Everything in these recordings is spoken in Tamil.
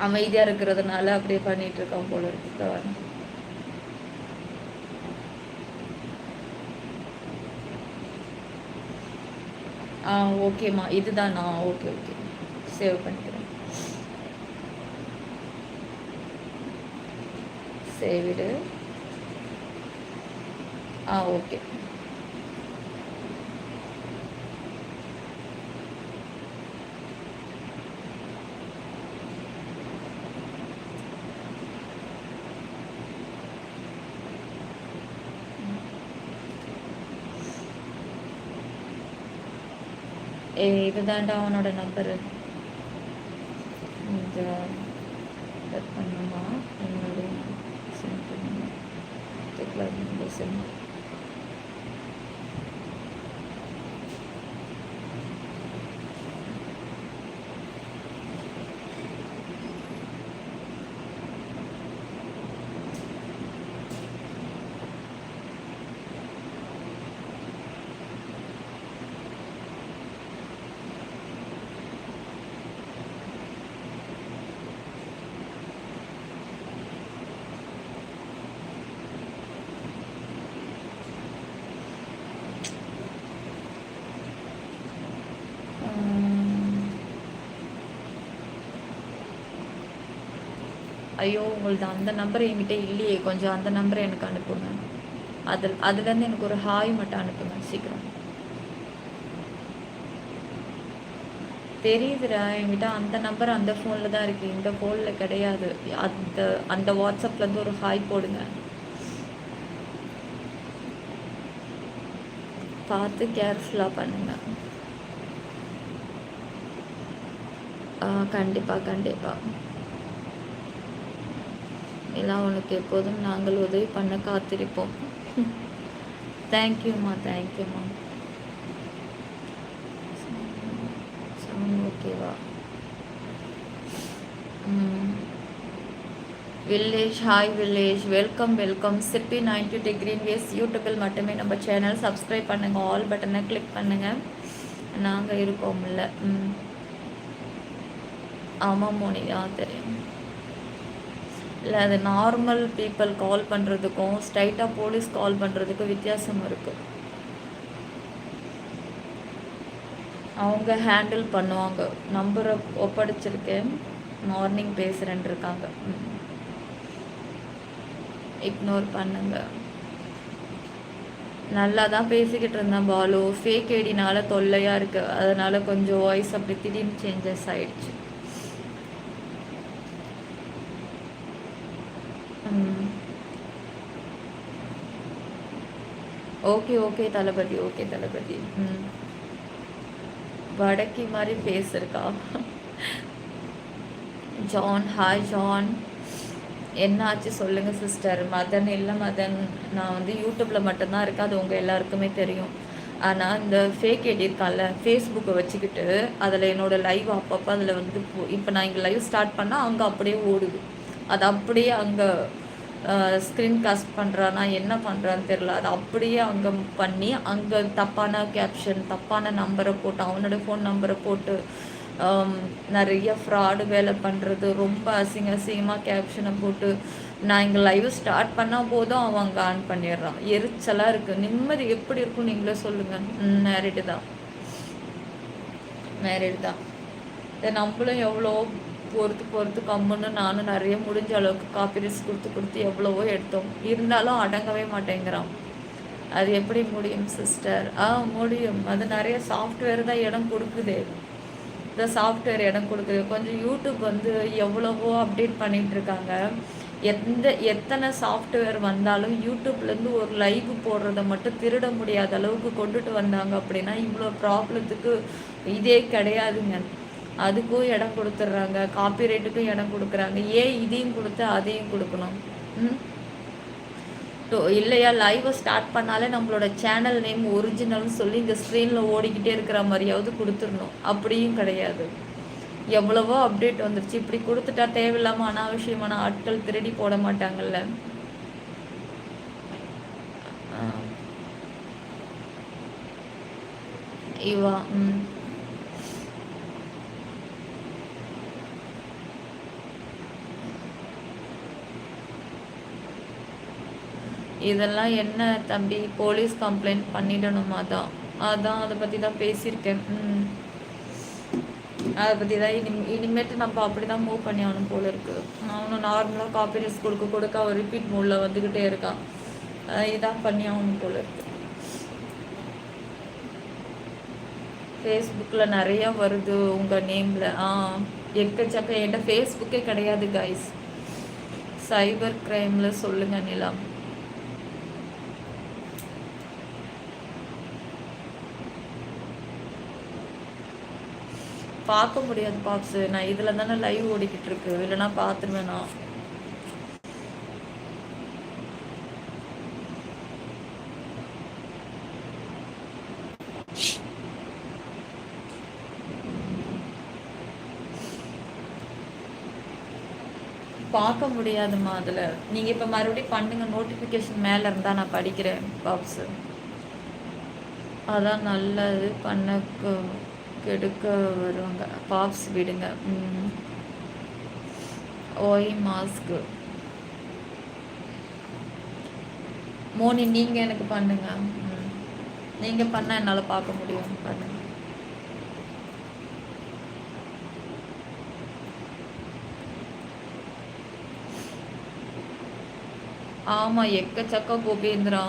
அமைதியாக இருக்கிறதுனால அப்படியே பண்ணிட்டு இருக்கான் போல இருக்கு. ஓகேம்மா, இதுதான் நான். ஓகே ஓகே, சேவ் பண்ணிக்கிறேன். சேவிடு. ஓகே. இதுதான்டா அவனோட நம்பரு. இந்த பண்ணுமா என்னுடைய சென்ட் பண்ணுமா சென்ட். ஐயோ, உங்களது அந்த நம்பர் என்கிட்ட இல்லையே. கொஞ்சம் அந்த நம்பரை எனக்கு அனுப்புங்க. அதுலேருந்து எனக்கு ஒரு ஹாய் மட்டும் அனுப்புங்க சீக்கிரம். தெரியுதுடா, என்கிட்ட அந்த நம்பர் அந்த ஃபோனில் தான் இருக்குது, இந்த ஃபோனில் கிடையாது. அந்த வாட்ஸ்அப்லேருந்து ஒரு ஹாய் போடுங்க. பார்த்து கேர்ஃபுல்லாக பண்ணுங்க. கண்டிப்பாக கண்டிப்பாக. எல்லாம் உனக்கு எப்போதும் நாங்கள் உதவி பண்ண காத்திருப்போம். தேங்க்யூம்மா, தேங்க்யூம்மா. ஓகேவா? Village, hi village, welcome welcome. சிற்பி 90 கிரீன் வேஸ் யூடியூப்பில் மட்டுமே நம்ம சேனல் சப்ஸ்கிரைப் பண்ணுங்கள், ஆல் பட்டனை கிளிக் பண்ணுங்கள். நாங்கள் இருக்கோம்ல. ஆமாம் மோனி, தெரியும். இல்லை, அது நார்மல் பீப்புள் கால் பண்ணுறதுக்கும் ஸ்ட்ரைட்டாக போலீஸ் கால் பண்ணுறதுக்கும் வித்தியாசம் இருக்குது. அவங்க ஹேண்டில் பண்ணுவாங்க. நம்பரை ஒப்படைச்சிருக்கேன், மார்னிங் பேசுகிறேன்னு இருக்காங்க. இக்னோர் பண்ணுங்க. நல்லா தான் பேசிக்கிட்டு இருந்தேன் பாலு. ஃபேக் ஐடினால தொல்லையாக இருக்குது, அதனால் கொஞ்சம் வாய்ஸ் அப்படி திடீர்னு சேஞ்சஸ் ஆகிடுச்சு. ஓகே ஓகே தளபதி, ஓகே தளபதி. வடக்கி மாதிரி பேசுறக்கா? John, hi John. என்னாச்சு சொல்லுங்கள் சிஸ்டர். மதன் இல்லை மதன், நான் வந்து யூடியூப்பில் மட்டும்தான் இருக்கேன், அது உங்கள் எல்லாருக்குமே தெரியும். ஆனால் இந்த ஃபேக் ஐடி இருக்கான்ல, ஃபேஸ்புக்கை வச்சுக்கிட்டு அதில் என்னோடய லைவ் அப்பப்போ அதில் வந்து இப்போ நான் இங்கே லைவ் ஸ்டார்ட் பண்ணால் அங்கே அப்படியே ஓடுது. அது அப்படியே அங்கே ஸ்க்ரீன் காஸ்ட் பண்ணுறான்னா என்ன பண்ணுறான்னு தெரில. அது அப்படியே அங்கே பண்ணி அங்கே தப்பான கேப்ஷன், தப்பான நம்பரை போட்டு, அவனோட ஃபோன் நம்பரை போட்டு நிறைய ஃப்ராடு வேலை பண்ணுறது, ரொம்ப அசிங்கமாக கேப்ஷனை போட்டு நான் இங்கே லைவ் ஸ்டார்ட் பண்ணால் போதும் அவன் அங்கே ஆன் பண்ணிடுறான். எரிச்சலாக இருக்குது. நிம்மதி எப்படி இருக்கும் நீங்களே சொல்லுங்கள். மேரிடு தான், மேரிடு தான். நம்மளும் எவ்வளோ பொறுத்து கம்முன்னு நானும் நிறைய முடிஞ்ச அளவுக்கு காப்பி கொடுத்து எவ்வளவோ எடுத்தோம். இருந்தாலும் அடங்கவே மாட்டேங்கிறான். அது எப்படி முடியும் சிஸ்டர்? முடியும். அது நிறைய சாஃப்ட்வேர் தான் இடம் கொடுக்குது. இந்த சாஃப்ட்வேர் இடம் கொடுக்குது. கொஞ்சம் யூடியூப் வந்து எவ்வளவோ அப்டேட் பண்ணிகிட்ருக்காங்க. எத்தனை சாஃப்ட்வேர் வந்தாலும் யூடியூப்லேருந்து ஒரு லைவ் போடுறத மட்டும் திருட முடியாத அளவுக்கு கொண்டுட்டு வந்தாங்க அப்படின்னா இவ்வளோ ப்ராப்ளத்துக்கு இதே கிடையாதுங்க. அதுக்கும் இடம் கொடுத்துட்றாங்க, காப்பிரைட்டுக்கும் இடம் கொடுக்குறாங்க. ஏன் இதையும் கொடுத்து அதையும் கொடுக்கணும்? இல்லையா, லைவை ஸ்டார்ட் பண்ணாலே நம்மளோட சேனல் நேம் ஒரிஜினல்னு சொல்லி இங்கே ஸ்க்ரீனில் ஓடிக்கிட்டே இருக்கிற மாதிரியாவது கொடுத்துடணும். அப்படியும் கிடையாது. எவ்வளவோ அப்டேட் வந்துருச்சு. இப்படி கொடுத்துட்டா தேவையில்லாமல் அனாவசியமான ஆட்கள் திருடி போட மாட்டாங்கல்ல. இவா இதெல்லாம் என்ன தம்பி, போலீஸ் கம்ப்ளைண்ட் பண்ணிடணுமா தான்? அதான் அதை பற்றி தான் பேசியிருக்கேன். அதை பற்றி தான் இனிமேட்டு நம்ம அப்படி தான் மூவ் பண்ணி ஆகணும் போல இருக்குது. அவனும் நார்மலாக காப்பிரைட்ஸ் கொடுக்க அவன் ரிப்பீட் மூடில் வந்துக்கிட்டே இருக்கான். இதான் பண்ணி ஆகணும் போல இருக்கு. ஃபேஸ்புக்கில் நிறையா வருது உங்கள் நேமில். எக்கச்சக்க என்கிட்ட ஃபேஸ்புக்கே கிடையாது கைஸ். சைபர் கிரைமில் சொல்லுங்கள் நிலம். பார்க்க முடியாது பாப்ஸு. நான் இதில் தானே லைவ் ஓடிக்கிட்டு இருக்கு, இல்லைன்னா பார்த்துருவேன் நான். பார்க்க முடியாதுமா அதில். நீங்கள் இப்போ மறுபடியும் பண்ணுங்க, நோட்டிஃபிகேஷன் மேலே இருந்தால் நான் படிக்கிறேன் பாப்ஸு. அதான் நல்லது. பண்ண கெடுக்க வருவாங்க பாப்ஸ், விடுங்க. ஓய் மாஸ்க்கு மோனி நீங்கள் எனக்கு பண்ணுங்க. நீங்கள் பண்ணால் என்னால் பார்க்க முடியும், பண்ணுங்க. ஆமாம், எக்கச்சக்கம் கோபேந்திரா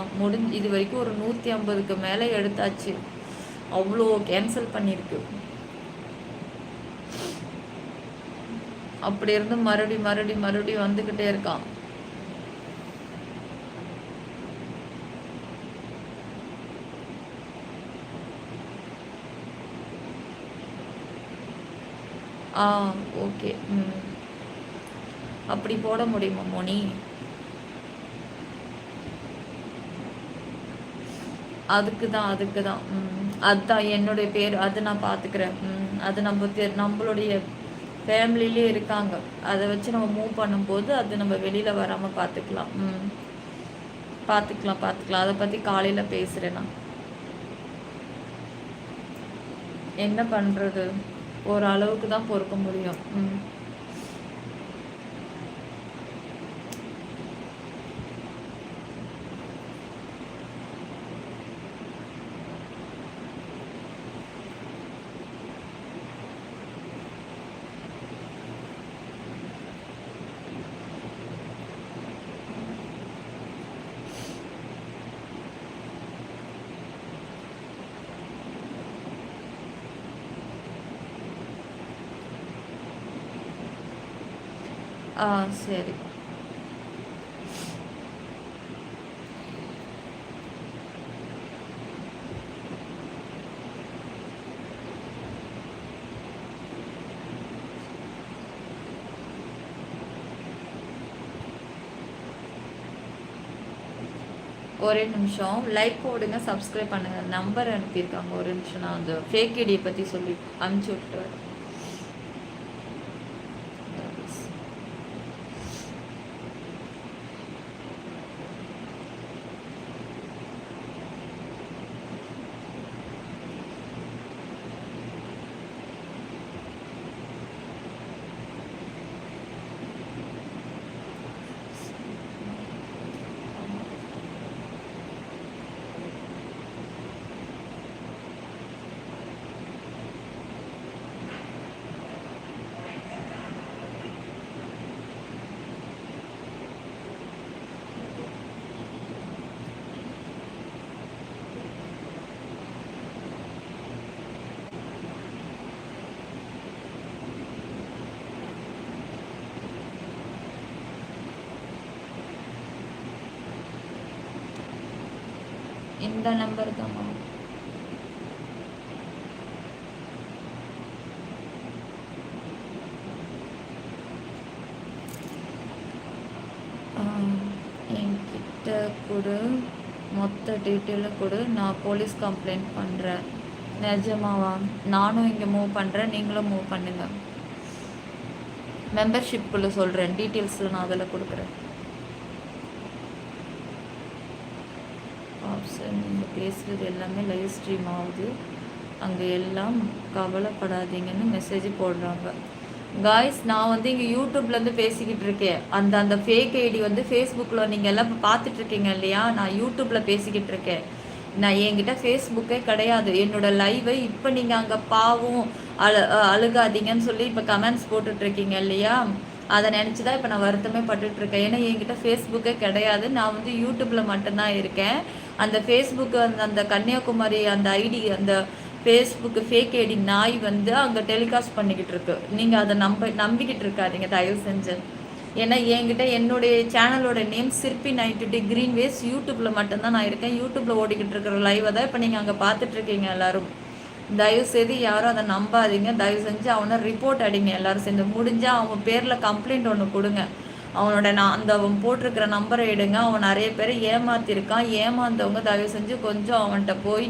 இது வரைக்கும் ஒரு 150க்கு மேலே எடுத்தாச்சு. அவ்வளோ கேன்சல் பண்ணியிருக்கு. அப்படி இருந்து மறுபடியும் வந்துக்கிட்டே இருக்கான். ஓகே. அப்படி போட முடியுமா மோனி? அதுக்கு தான் அதுதான் என்னுடைய பேர். அது நான் பார்த்துக்கிறேன். அது நம்மளுடைய ஃபேமிலிலே இருக்காங்க. அதை வச்சு நம்ம மூவ் பண்ணும்போது அது நம்ம வெளியில் வராமல் பார்த்துக்கலாம். பார்த்துக்கலாம். அதை பற்றி காலையில் பேசுகிறேன் நான். என்ன பண்ணுறது, ஒரு அளவுக்கு தான் பொறுக்க முடியும். சரி. ஒரே நிமிஷம் லைக் போடுங்க, சப்ஸ்கிரைப் பண்ணுங்க. நம்பர் அனுப்பியிருக்காங்க, ஒரு நிமிஷம். நான் அந்த ஃபேக் ஐடியை பற்றி சொல்லி அனுப்பிச்சி விட்டு வரேன். இந்த நம்பர் தான்மா. என்கிட்ட கொடு, மொத்த டீட்டெயிலும் கொடு, நான் போலீஸ் கம்ப்ளைண்ட் பண்ணுறேன். நிஜமாவா? நானும் இங்கே மூவ் பண்ணுறேன், நீங்களும் மூவ் பண்ணுங்கள். மெம்பர்ஷிப்புக்குள்ளே சொல்கிறேன், டீட்டெயில்ஸில் நான் அதில் கொடுக்குறேன். ஆப்ஷன் நீங்கள் பேசுகிறது எல்லாமே லைவ் ஸ்ட்ரீம் ஆகுது, அங்கே எல்லாம் கவலைப்படாதீங்கன்னு மெசேஜ் போடுறாங்க. காய்ஸ் நான் வந்து இங்கே யூடியூப்லேருந்து பேசிக்கிட்டு இருக்கேன். அந்த அந்த ஃபேக் ஐடி வந்து ஃபேஸ்புக்கில் நீங்கள் எல்லாம் இப்போ பார்த்துட்டு இருக்கீங்க இல்லையா? நான் யூடியூப்பில் பேசிக்கிட்டு இருக்கேன். நான் என்கிட்ட ஃபேஸ்புக்கே கிடையாது. என்னோட லைவை இப்போ நீங்கள் அங்கே பாவம் அழுகாதீங்கன்னு சொல்லி இப்போ கமெண்ட்ஸ் போட்டுட்ருக்கீங்க இல்லையா? அதை நினச்சி தான் இப்போ நான் வருத்தமே பட்டுட்ருக்கேன். ஏன்னா என்கிட்ட ஃபேஸ்புக்கே கிடையாது. நான் வந்து யூடியூப்பில் மட்டும்தான் இருக்கேன். அந்த ஃபேஸ்புக்கு அந்த அந்த கன்னியாகுமரி அந்த ஐடி அந்த ஃபேஸ்புக்கு ஃபேக் ஐடி நாய் வந்து அங்கே டெலிகாஸ்ட் பண்ணிக்கிட்டு இருக்கு. நீங்கள் அதை நம்பிக்கிட்டு இருக்காதீங்க தயவு செஞ்சு. ஏன்னா என்கிட்ட என்னுடைய சேனலோட நேம் சிற்பி 92 கிரீன் வேஸ். யூடியூப்பில் மட்டும்தான் நான் இருக்கேன். யூடியூப்பில் ஓடிக்கிட்டு இருக்கிற லைவை தான் இப்போ நீங்கள் அங்கே பார்த்துட்ருக்கீங்க எல்லோரும். தயவு செய்து யாரும் அதை நம்பாதீங்க. தயவு செஞ்சு அவனை ரிப்போர்ட் அடிங்க எல்லோரும் சேர்ந்து. முடிஞ்சால் அவன் பேரில் கம்ப்ளைண்ட் ஒன்று கொடுங்க. அவனோட அந்த அவன் போட்டிருக்கிற நம்பரை எடுங்க. அவன் நிறைய பேரை ஏமாற்றிருக்கான். ஏமாந்தவங்க தயவு செஞ்சு கொஞ்சம் அவன்கிட்ட போய்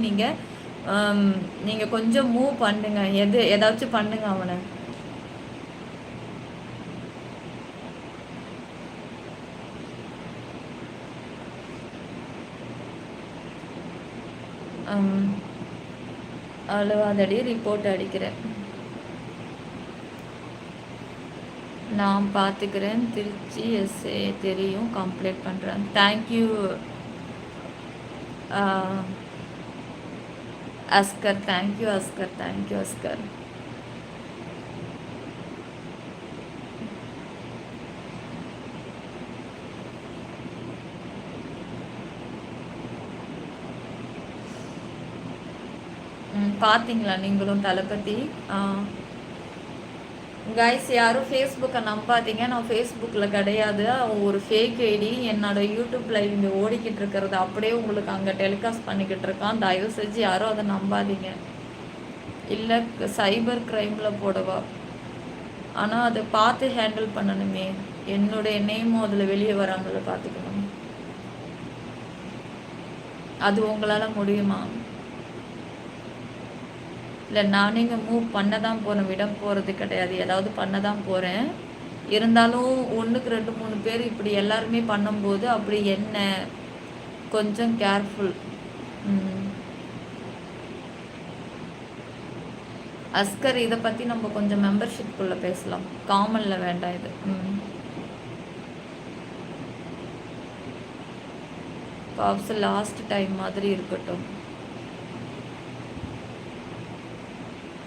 நீங்கள் கொஞ்சம் மூவ் பண்ணுங்க. ஏதாச்சும் பண்ணுங்க அவனை. அழுவாதடி, ரிப்போர்ட் அடிக்கிறேன். நான் பார்த்துக்கிறேன். திருச்சி எஸ்ஏ தெரியும், கம்ப்ளீட் பண்ணுறேன். Thank you Askar. Thank you Askar. Thank you Askar. பார்த்தீங்களா நீங்களும் தளபதி? கைஸ் யாரும் ஃபேஸ்புக்கை நம்பாதீங்க. நான் ஃபேஸ்புக்கில் கிடையாது. அவன் ஒரு ஃபேக் ஐடி. என்னோட யூடியூப் லைவ் இங்கே ஓடிக்கிட்டு இருக்கிறது அப்படியே உங்களுக்கு அங்கே டெலிகாஸ்ட் பண்ணிக்கிட்டு இருக்கான். தயவு செஞ்சு யாரும் அதை நம்பாதீங்க. இல்லை சைபர் க்ரைமில் போடவா? ஆனால் அதை பார்த்து ஹேண்டில் பண்ணணுமே. என்னுடைய நேமும் அதில் வெளியே வராமல பார்த்துக்கணும். அது உங்களால் முடியுமா? இல்லை நானே இங்கே மூவ் பண்ண தான் போகிறேன், விட போகிறது கிடையாது. ஏதாவது பண்ண தான் போகிறேன். இருந்தாலும் 1க்கு 2 3 பேர் இப்படி எல்லாருமே பண்ணும்போது அப்படி என்ன கொஞ்சம் கேர்ஃபுல். அஸ்கர் இதை பற்றி நம்ம கொஞ்சம் மெம்பர்ஷிப்குள்ளே பேசலாம். காமனில் வேண்டாம் இது. பாப்ஸ் லாஸ்ட் டைம் மாதிரி இருக்கட்டும்.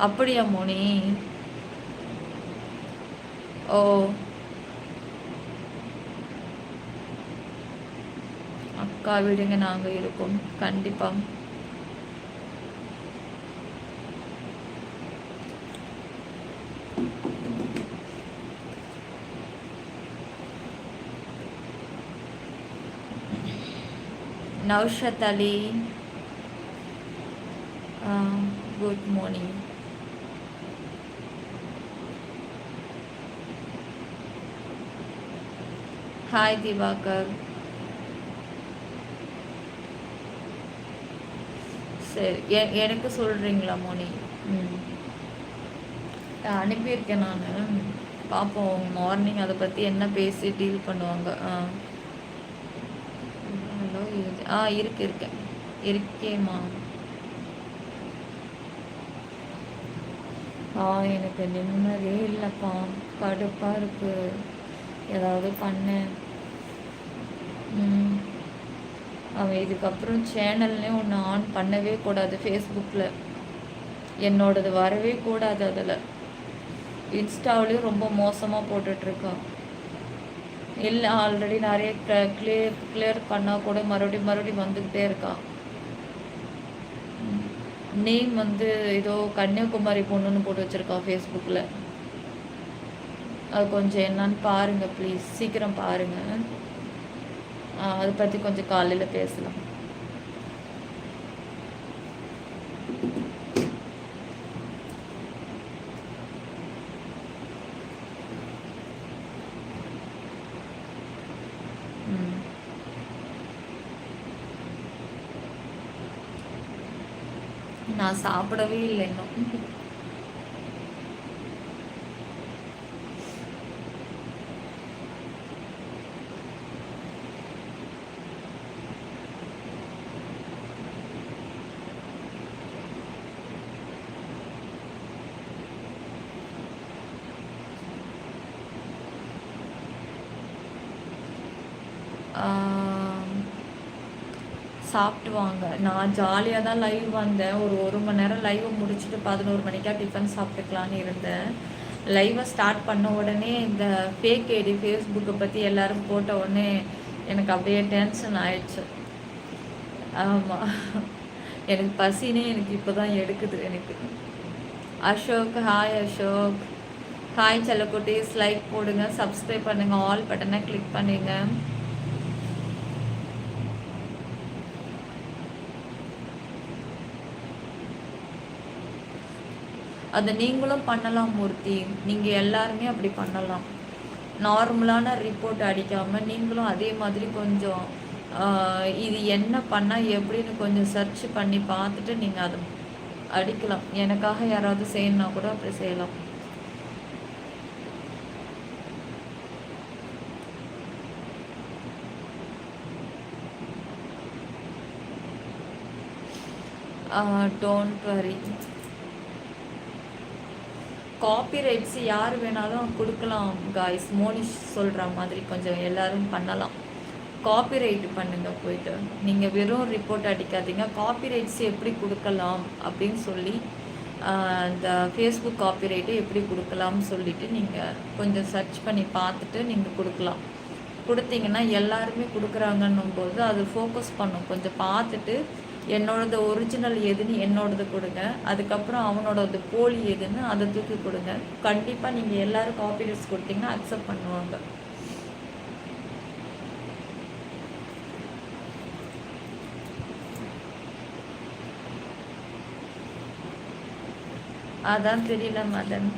அப்படியா மோனி? ஓ அக்கா விடுங்க, நாங்கள் இருக்கோம் கண்டிப்பாக. நௌஷத் அலி, குட் மார்னிங். ஹாய் திவாகர். சரி, எனக்கு சொல்கிறீங்களா மோனி? அனுப்பியிருக்கேன் நான். பார்ப்போம் மார்னிங் அதை பற்றி என்ன பேசி டீல் பண்ணுவாங்க. ஹலோ இருக்கேம்மா. எனக்கு நிம்மதியே இல்லைப்பா. கடுப்பாக இருக்குது. ஏதாவது பண்ணேன். அவன் இதுக்கப்புறம் சேனல்னே ஒன்று ஆன் பண்ணவே கூடாது. ஃபேஸ்புக்கில் என்னோடது வரவே கூடாது. அதில் இன்ஸ்டாவிலையும் ரொம்ப மோசமாக போட்டுட்ருக்கான். இல்லை ஆல்ரெடி நிறைய கிளியர் பண்ணால் கூட மறுபடியும் வந்துக்கிட்டே இருக்கான். நேம் வந்து ஏதோ கன்னியாகுமரி பொண்ணுன்னு போட்டு வச்சுருக்கான் ஃபேஸ்புக்கில். அது கொஞ்சம் என்னன்னு பாருங்கள் ப்ளீஸ், சீக்கிரம் பாருங்கள். அதை பற்றி கொஞ்சம் காலையில் பேசலாம். நான் சாப்பிடவே இல்லை இன்னும். சாப்பிட்டு வாங்க. நான் ஜாலியாக தான் லைவ் வந்தேன். ஒரு மணி நேரம் லைவை முடிச்சுட்டு 11 மணிக்கா டிஃபன் சாப்பிட்டுக்கலான்னு இருந்தேன். லைவை ஸ்டார்ட் பண்ண உடனே இந்த ஃபேக் ஐடி ஃபேஸ்புக்கை பற்றி எல்லோரும் போட்ட உடனே எனக்கு அப்படியே டென்ஷன் ஆயிடுச்சு. ஆமாம், எனக்கு பசினே எனக்கு இப்போ தான் எடுக்குது எனக்கு. அசோக், ஹாய் அசோக். ஹாய் செல்லக்குட்டீஸ், லைக் போடுங்க, சப்ஸ்கிரைப் பண்ணுங்கள், ஆல் பட்டனை கிளிக் பண்ணுங்க. அதை நீங்களும் பண்ணலாம் மூர்த்தி. நீங்கள் எல்லாருமே அப்படி பண்ணலாம். நார்மலான ரிப்போர்ட் அடிக்காமல் நீங்களும் அதே மாதிரி கொஞ்சம் இது என்ன பண்ணால் எப்படின்னு கொஞ்சம் சர்ச் பண்ணி பார்த்துட்டு நீங்கள் அதை அடிக்கலாம். எனக்காக யாராவது செய்யணுன்னா கூட அப்படி செய்யலாம். Don't worry. காப்பிரைட்ஸ் யார் வேணாலும் கொடுக்கலாம் காய்ஸ். மோனிஷ் சொல்கிற மாதிரி கொஞ்சம் எல்லோரும் பண்ணலாம். காப்பிரைட் பண்ணுங்கள் போயிட்டு. நீங்கள் வெறும் ரிப்போர்ட் அடிக்காதீங்க. காப்பிரைட்ஸ் எப்படி கொடுக்கலாம் அப்படின்னு சொல்லி இந்த ஃபேஸ்புக் காப்பிரைட்டு எப்படி கொடுக்கலாம்னு சொல்லிவிட்டு நீங்கள் கொஞ்சம் சர்ச் பண்ணி பார்த்துட்டு நீங்கள் கொடுக்கலாம். கொடுத்தீங்கன்னா எல்லாருமே கொடுக்குறாங்கன்னும் போது அது ஃபோக்கஸ் பண்ணும். கொஞ்சம் பார்த்துட்டு என்னோடது ஒரிஜினல் எதுன்னு என்னோடது கொடுங்க. அதுக்கப்புறம் அவனோடது போலி எதுன்னு அதை தூக்கி கொடுங்க. கண்டிப்பாக நீங்கள் எல்லோரும் காப்பிரைட்ஸ் கொடுத்தீங்கன்னா அக்செப்ட் பண்ணுவாங்க. அதான் தெரியல மதன்.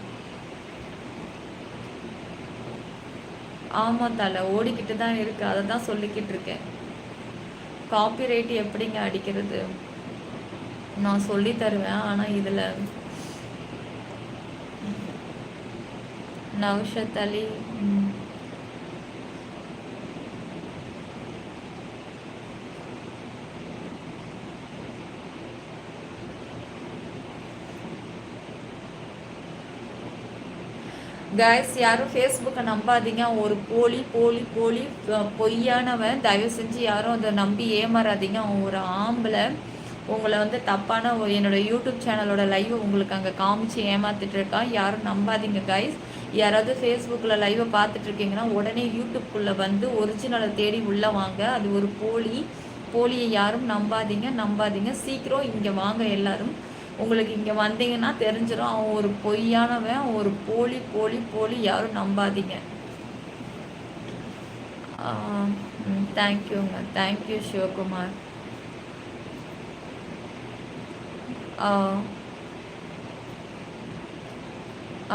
ஆமாம் தலை, ஓடிக்கிட்டு தான் இருக்கு. அதை தான் சொல்லிக்கிட்டு இருக்கேன். காப்பிரைட் எப்படிங்க அடிக்கிறது நான் சொல்லி தருவேன். ஆனால் இதில் நௌஷத் அலி கைஸ், யாரும் ஃபேஸ்புக்கை நம்பாதீங்க. ஒரு போலி பொய்யானவன். தயவு செஞ்சு யாரும் அதை நம்பி ஏமாறாதீங்க. அவன் ஒரு ஆம்பளை உங்களை வந்து தப்பான என்னோடய யூடியூப் சேனலோட லைவ் உங்களுக்கு அங்கே காமிச்சு ஏமாத்திட்டு இருக்கான். யாரும் நம்பாதீங்க கைஸ். யாராவது ஃபேஸ்புக்கில் லைவை பார்த்துட்ருக்கீங்கன்னா உடனே யூடியூப்குள்ளே வந்து ஒரிஜினலை தேடி உள்ளே வாங்க. அது ஒரு போலியை யாரும் நம்பாதீங்க. சீக்கிரம் இங்கே வாங்க எல்லாரும். உங்களுக்கு இங்கே வந்தீங்கன்னா தெரிஞ்சிடும் அவன் ஒரு பொய்யானவன், ஒரு போலி. யாரும் நம்பாதீங்க. தேங்க்யூங்க. தேங்க்யூ சிவகுமார்.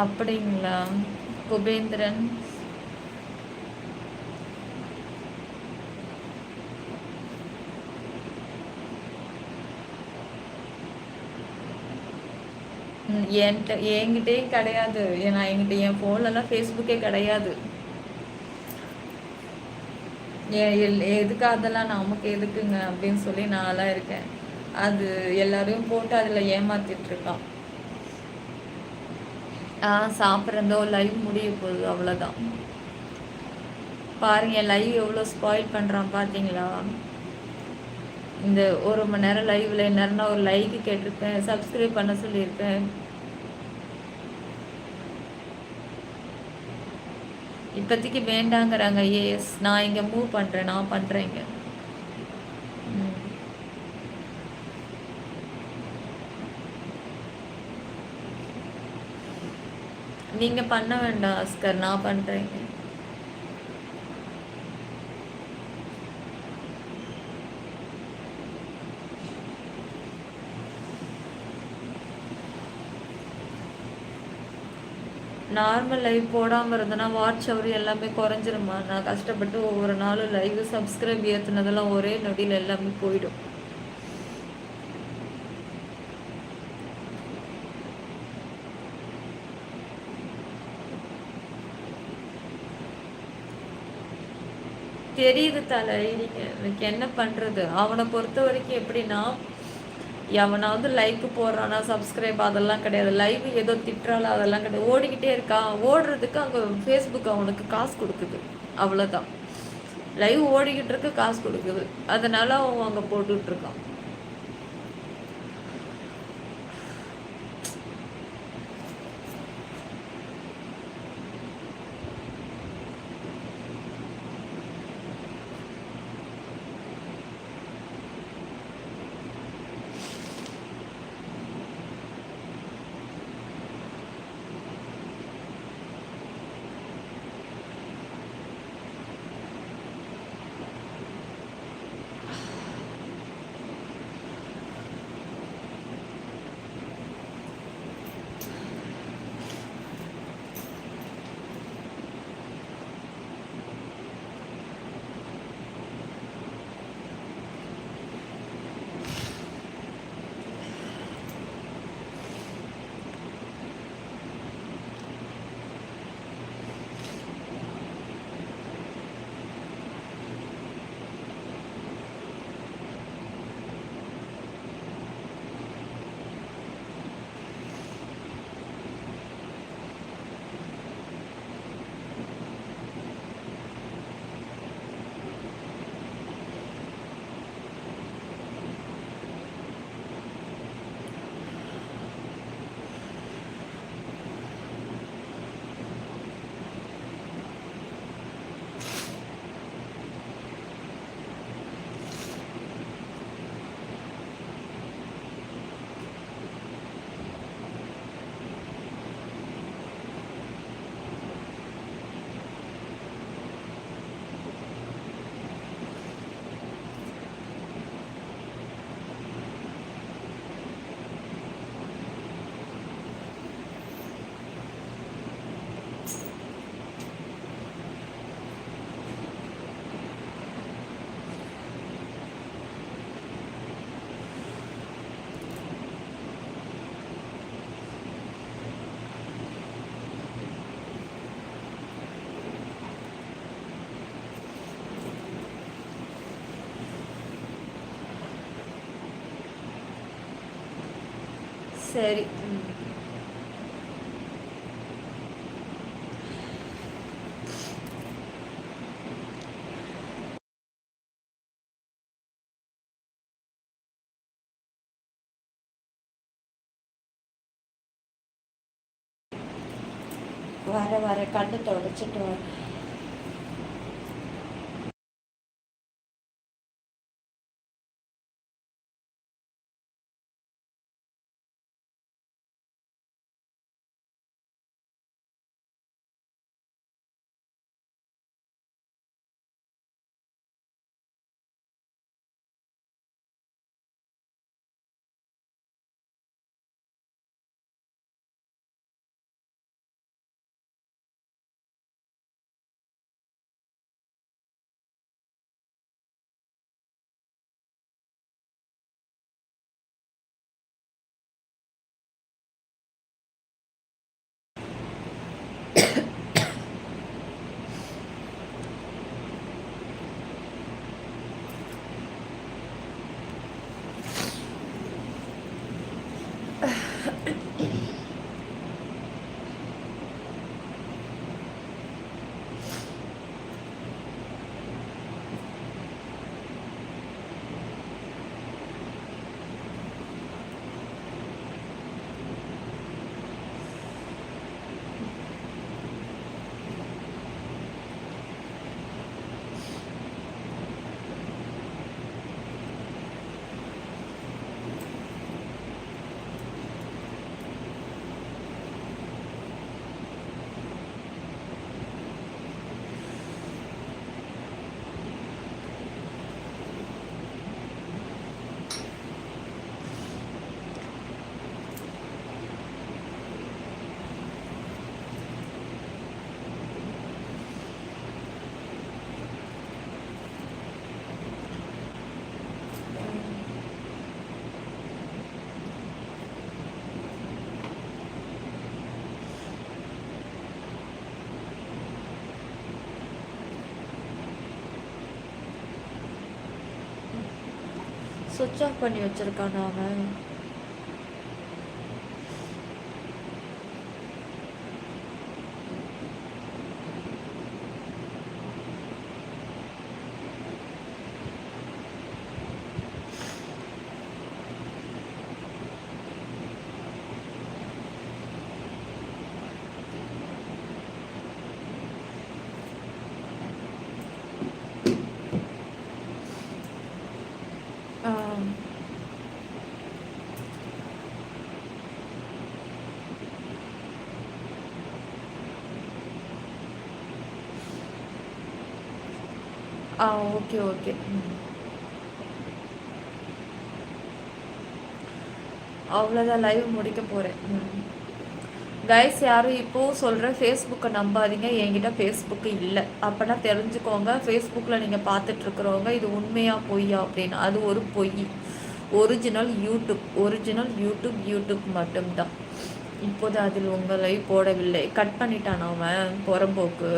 அப்படிங்களா குபேந்திரன்? என்கிட்டயே கிடையாது. நான் என் ஃபோன்லலாம் ஃபேஸ்புக்கே கிடையாது. எதுக்கு அதெல்லாம் நமக்கு எதுக்குங்க அப்படின்னு சொல்லி நான்லாம் இருக்கேன். அது எல்லாரையும் போட்டு அதில் ஏமாத்திட்டு இருக்கான். சாப்பிட்றதோ லைவ் முடிய போகுது, அவ்வளோதான். பாருங்க லைவ் எவ்வளோ ஸ்பாயில் பண்ணுறான் பார்த்தீங்களா? இந்த 1 மணி நேரம் லைவ்ல நேரம்னா ஒரு லைக் கேட்டிருப்பேன், சப்ஸ்கிரைப் பண்ண சொல்லியிருப்பேன். இப்போதைக்கு வேண்டாங்கிறாங்க. ஏஎஸ் நான் இங்கே மூவ் பண்ணுறேன். நான் பண்ணுறேங்க. நீங்கள் பண்ண வேண்டாம் அஸ்கர், நான் பண்ணுறேங்க. நார்மல் லைவ் போடாமல் இருந்தேன்னா வாட்ச் அவர் எல்லாமே குறைஞ்சிருமா? நான் கஷ்டப்பட்டு ஒவ்வொரு நாளும் லைவ் சப்ஸ்கிரைப் ஏற்றுனதெல்லாம் ஒரே நொடியில் எல்லாமே போயிடும். தெரியுது தலை. எனக்கு என்ன பண்ணுறது? அவனை பொறுத்த வரைக்கும் எப்படின்னா, எவனாவது லைக் போடுறானா சப்ஸ்கிரைப் அதெல்லாம் கிடையாது. லைவ் ஏதோ திட்டுறாளா அதெல்லாம் கிடையாது. ஓடிக்கிட்டே இருக்கா. ஓடுறதுக்கு அங்கே ஃபேஸ்புக் அவனுக்கு காசு கொடுக்குது, அவ்வளோதான். லைவ் ஓடிக்கிட்டு இருக்கு, காசு கொடுக்குது. அதனால அவன் அங்கே போட்டுட்ருக்கான். சரி. வர கண்ணு தொடச்சிட்டு வர. சுவிட்ச் ஆஃப் பண்ணி வச்சிருக்கானா அவன்? ஆ ஓகே, ஓகே. அவ்வளோதான் லைவ் முடிக்க போறேன். கைஸ் யாரும் இப்போவும் சொல்கிறேன் ஃபேஸ்புக்கை நம்பாதீங்க. என்கிட்ட ஃபேஸ்புக்கு இல்லை. அப்போனா தெரிஞ்சுக்கோங்க ஃபேஸ்புக்கில் நீங்கள் பார்த்துட்ருக்குறவங்க இது உண்மையா பொய்யா அப்படின்னு. அது ஒரு பொய். ஒரிஜினல் யூடியூப் மட்டும்தான். இப்போது அதில் உங்களை போடவில்லை. கட் பண்ணிட்டான் அவன் புறம்போக்கு.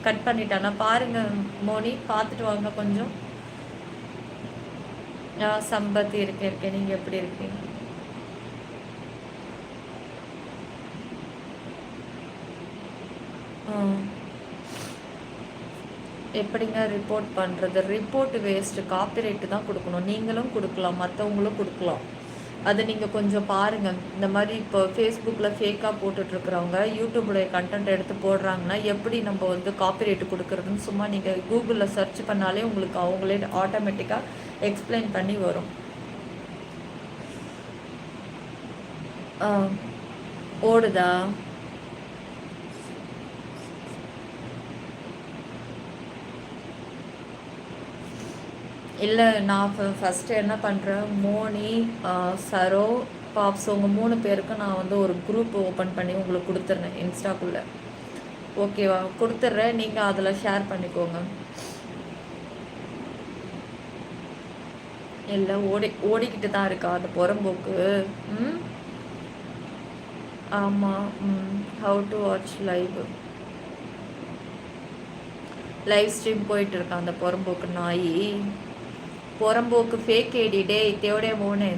கட் பண்ணிட்டானா பாருங்கள் மோனி, பார்த்துட்டு வாங்க கொஞ்சம். சம்பத்தி இருக்கேன். நீங்கள் எப்படி இருக்கீங்க? எப்படிங்க ரிப்போர்ட் பண்ணுறது? Report waste. காப்பிரைட்டு தான் கொடுக்கணும். நீங்களும் கொடுக்கலாம், மற்றவங்களும் கொடுக்கலாம். அது நீங்கள் கொஞ்சம் பாருங்கள். இந்த மாதிரி இப்போ ஃபேஸ்புக்கில் ஃபேக்காக போட்டுட்ருக்குறவங்க யூடியூபுடைய கண்டென்ட் எடுத்து போடுறாங்கன்னா எப்படி நம்ம வந்து காப்பிரைட்டு கொடுக்குறதுன்னு சும்மா நீங்கள் கூகுளில் சர்ச் பண்ணாலே உங்களுக்கு அவங்களே ஆட்டோமேட்டிக்காக எக்ஸ்பிளைன் பண்ணி வரும். ஓடுதா? இல்லை நான் ஃபஸ்ட்டு என்ன பண்ணுறேன், மோனி, சரோ, பாப்ஸ் உங்க 3 பேருக்கும் நான் வந்து ஒரு குரூப் ஓப்பன் பண்ணி உங்களுக்கு கொடுத்துட்றேன் இன்ஸ்டாக்குள்ளே. ஓகேவா? கொடுத்துட்றேன். நீங்கள் அதில் ஷேர் பண்ணிக்கோங்க. இல்லை ஓடிக்கிட்டு தான் இருக்கா அது புறம்போக்கு? ஆமாம். How to watch live stream போயிட்டு இருக்கான் அந்த புறம்போக்கு நாய். புறம்போக்கு ஃபேக் ஐடி. டே தேவடைய மோனே,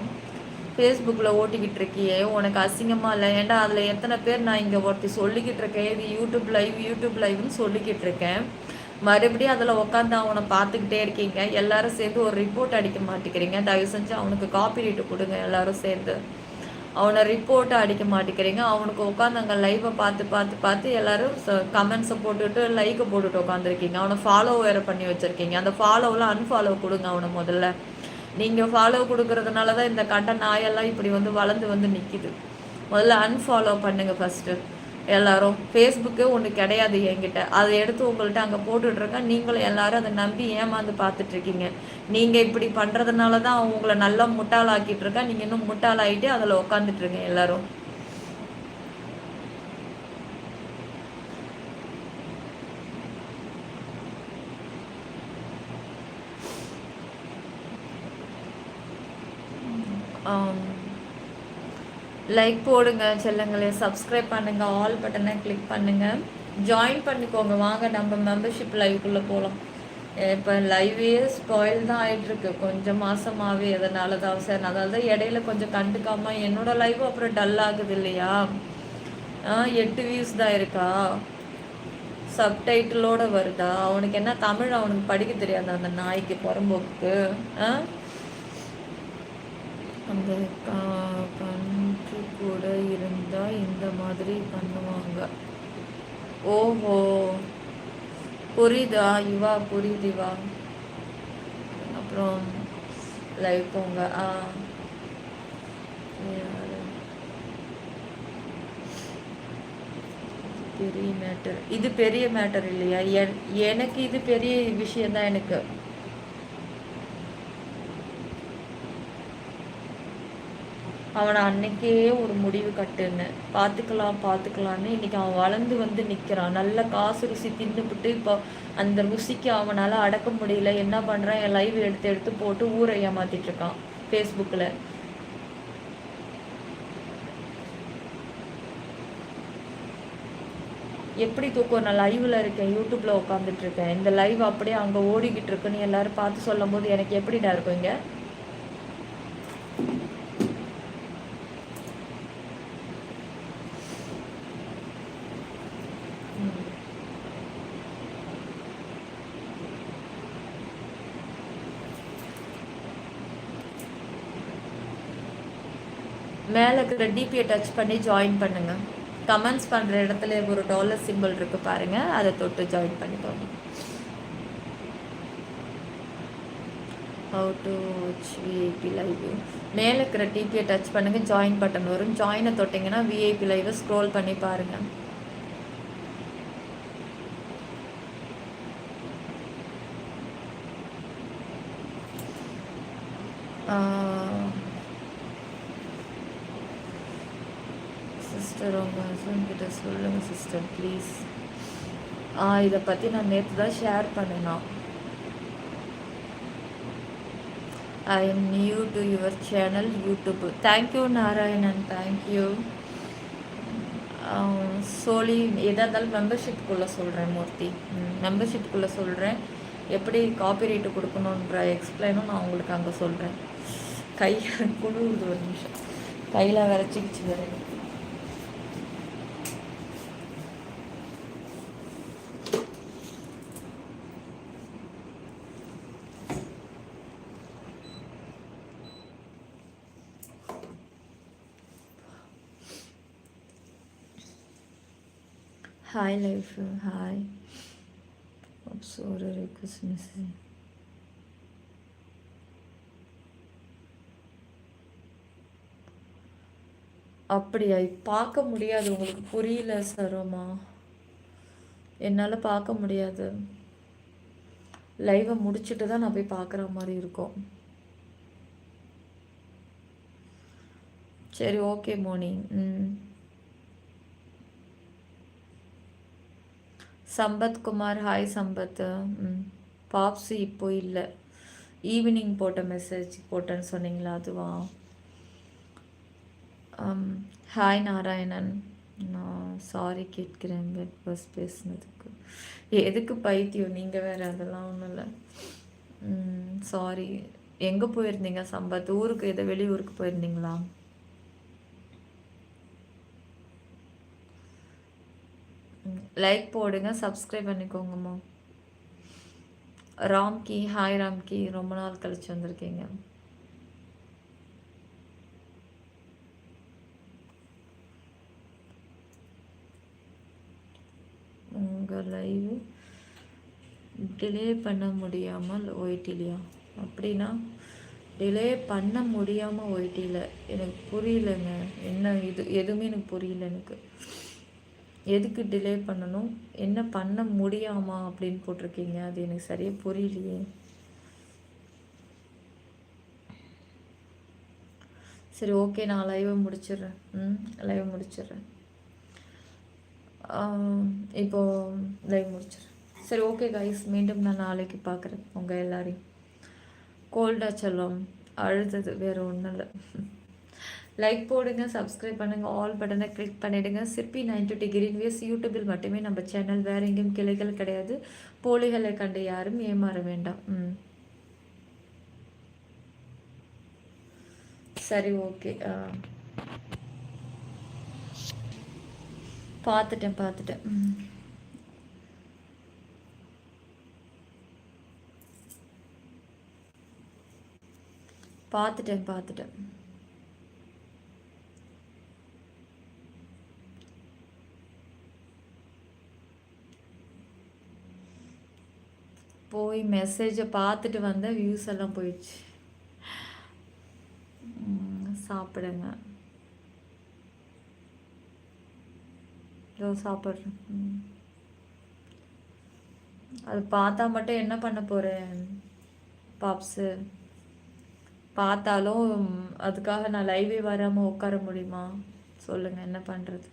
ஃபேஸ்புக்கில் ஓட்டிக்கிட்டு இருக்கியே உனக்கு அசிங்கமாக இல்லை? ஏன்டா அதில் எத்தனை பேர் நான் இங்கே ஒருத்தி சொல்லிக்கிட்டு இருக்கேன், இது யூடியூப் லைவ்னு சொல்லிக்கிட்டு இருக்கேன். மறுபடியும் அதில் உட்காந்து அவனை பார்த்துக்கிட்டே இருக்கீங்க. எல்லாரும் சேர்ந்து ஒரு ரிப்போர்ட் அடிக்க மாட்டேங்கிறீங்க. தயவு செஞ்சு அவனுக்கு காப்பிரைட்டு கொடுங்க. எல்லாரும் சேர்ந்து அவனை ரிப்போர்ட்டை அடிக்க மாட்டேங்கிறீங்க. அவனுக்கு உட்காந்து அங்கே லைவை பார்த்து எல்லாரும் கமெண்ட்ஸை போட்டுட்டு லைக்கை போட்டுட்டு உட்காந்துருக்கீங்க. அவனை ஃபாலோ வேறு பண்ணி வச்சுருக்கீங்க. அந்த ஃபாலோவெலாம் அன்ஃபாலோ கொடுங்க அவனை முதல்ல. நீங்கள் ஃபாலோ கொடுக்கறதுனால தான் இந்த கண்ட நாயெல்லாம் இப்படி வந்து வளர்ந்து வந்து நிற்கிது. முதல்ல அன்ஃபாலோ பண்ணுங்கள் ஃபஸ்ட்டு. எல்லாரும் ஃபேஸ்புக்கே ஒன்று கிடையாது என்கிட்ட. அதை எடுத்து உங்கள்கிட்ட அங்கே போட்டுட்ருக்கேன். நீங்களும் எல்லாரும் அதை நம்பி ஏமாந்து பார்த்துட்ருக்கீங்க. நீங்கள் இப்படி பண்ணுறதுனால தான் அவங்க உங்களை நல்லா முட்டாளாக்கிட்டு இருக்கேன். நீங்கள் இன்னும் முட்டாளாகிட்டு அதில் உட்காந்துட்ருங்க எல்லாரும். லைக் போடுங்க செல்லுங்களே, சப்ஸ்கிரைப் பண்ணுங்கள், ஆல் பட்டனை கிளிக் பண்ணுங்கள், ஜாயின் பண்ணிக்கோங்க. வாங்க நம்ம மெம்பர்ஷிப் லைவ்க்குள்ளே போகலாம். இப்போ லைவே ஸ்பாயில் தான் ஆகிட்டுருக்கு கொஞ்சம் மாதமாகவே. எதனால தான் சார், அதனால தான் இடையில கொஞ்சம் கண்டுக்காமல் என்னோடய லைவும் அப்புறம் டல் ஆகுது இல்லையா? 8 வியூஸ் தான் இருக்கா? சப்டைட்டிலோடு வருதா? அவனுக்கு என்ன தமிழ் அவனுக்கு படிக்க தெரியாது அந்த நாய்க்கு புறம்போக்கு. அந்த கண்ட்ரி கூட இருந்தால் இந்த மாதிரி பண்ணுவாங்க. ஓஹோ, புரியுதா இவா? புரியுது இவா. அப்புறம் லைவ் போங்க. பெரிய மேட்டர் இது, பெரிய மேட்டர் இல்லையா? எனக்கு இது பெரிய விஷயந்தான். எனக்கு அவனை அன்னைக்கே ஒரு முடிவு கட்டுன்னு பார்த்துக்கலான்னு இன்னைக்கு அவன் வளர்ந்து வந்து நிற்கிறான். நல்ல காசு ருசி தின்னுபிட்டு இப்போ அந்த ருசிக்கு அவனால் அடக்க முடியல. என்ன பண்ணுறான், என் லைவ் எடுத்து போட்டு ஊரை ஏமாத்திட்டு இருக்கான் ஃபேஸ்புக்கில். எப்படி தூக்கம்? நான் லைவில் இருக்கேன், யூடியூப்பில் உட்காந்துட்டு இருக்கேன். இந்த லைவ் அப்படியே அங்கே ஓடிக்கிட்டு இருக்குன்னு எல்லாரும் பார்த்து சொல்லும் போது எனக்கு எப்படிடா இருக்கும் இங்கே? மேலே இருக்கிற டிபியை டச் பண்ணி ஜாயின் பண்ணுங்கள். கமெண்ட்ஸ் பண்ணுற இடத்துல ஒரு டாலர் சிம்பிள் இருக்குது பாருங்கள், அதை தொட்டு ஜாயின் பண்ணிக்கோங்க. How to watch VIP live? மேலே இருக்கிற டிபியை டச் பண்ணுங்கள், ஜாயின் பட்டன் வரும். ஜாயினை தொட்டிங்கன்னா விஐபி லைவை ஸ்க்ரோல் பண்ணி பாருங்கள். சிஸ்டர் உங்கள் ஹஸ்பண்ட் கிட்ட சொல்லுங்கள் சிஸ்டர் ப்ளீஸ். இதை பற்றி நான் நேற்று தான் ஷேர் பண்ணினோம். I am new to your channel YouTube. Thank you Narayanan, thank you. சோலி எதாக இருந்தாலும் மெம்பர்ஷிப்புக்குள்ளே சொல்கிறேன் மூர்த்தி, மெம்பர்ஷிப்புக்குள்ளே சொல்கிறேன். எப்படி காப்பிரைட்டு கொடுக்கணுன்ற எக்ஸ்பிளைனும் நான் உங்களுக்கு அங்கே சொல்கிறேன். கை குழுவுது, ஒரு நிமிஷம், கையில் விரைச்சிக்கிச்சு வேறு. Hi life, hi. ஒரு ரிக்வெஸ்ட் மெசேஜ். அப்படியா? பார்க்க முடியாது, உங்களுக்கு புரியல சரோமா, என்னால் பார்க்க முடியாது. லைவை முடிச்சுட்டு தான் நான் போய் பார்க்குற மாதிரி இருக்கும். சரி ஓகே மோனி. சம்பத் குமார், ஹாய் சம்பத். பாப்ஸு இப்போ இல்லை, ஈவினிங் போட்ட மெசேஜ் போட்டேன்னு சொன்னீங்களா, அதுவா? ஹாய் நாராயணன், நான் சாரி கேட்கிறேன் பிக் பாஸ் பேசுனதுக்கு. எதுக்கு பைத்தியம் நீங்கள் வேறு, அதெல்லாம் ஒன்றும் இல்லை. சாரி. எங்கே போயிருந்தீங்க சம்பத்? ஊருக்கு, எதை வெளியூருக்கு போயிருந்தீங்களா? லைக் போடுங்க, சப்ஸ்கிரைப் பண்ணிக்கோங்கம்மா. ராம்கி, ஹாய் ராம்கி, ரொம்ப நாள் கழிச்சு வந்திருக்கீங்க. உங்கள் லைவ் டிலே பண்ண முடியாமல் ஒயிட்டிலையா? அப்படின்னா டிலே பண்ண முடியாமல் ஒயிட்டியில் எனக்கு புரியலைங்க. என்ன இது எதுவுமே எனக்கு புரியல. எனக்கு எதுக்கு டிலே பண்ணணும், என்ன பண்ண முடியாமா அப்படின்னு போட்டிருக்கீங்க, அது எனக்கு சரியாக புரியலையே. சரி ஓகே, நான் லைவை முடிச்சிடுறேன். லைவை முடிச்சிடுறேன். இப்போது லைவ் முடிச்சிடுறேன். சரி ஓகே கைஸ், மீண்டும் நான் நாளைக்கு பார்க்குறேன் உங்கள் எல்லாரையும். கோல்டா செல்லம் அழுதது, வேறு ஒன்றும் இல்லை. லைக் போடுங்க, சப்ஸ்கிரைப் பண்ணுங்கள், ஆல் பட்டனை கிளிக் பண்ணிவிடுங்க. சிற்பி 920 கிரீன் வேஸ் யூடியூபில் மட்டுமே நம்ம சேனல், வேறு எங்கேயும் கிளைகள் கிடையாது. போலிகளை கண்டு யாரும் ஏமாற வேண்டாம். சரி ஓகே, பார்த்துட்டேன் பார்த்துட்டேன். பார்த்துட்டேன் பார்த்துட்டேன். போய் மெசேஜை பார்த்துட்டு வந்தேன், வியூஸ் எல்லாம் போயிடுச்சு. சாப்பிடுங்க, சாப்பிட்றேன். அது பார்த்தா மட்டும் என்ன பண்ண போகிறேன் பாப்ஸு? பார்த்தாலும் அதுக்காக நான் லைவே வராமல் உட்கார முடியுமா சொல்லுங்கள், என்ன பண்ணுறது?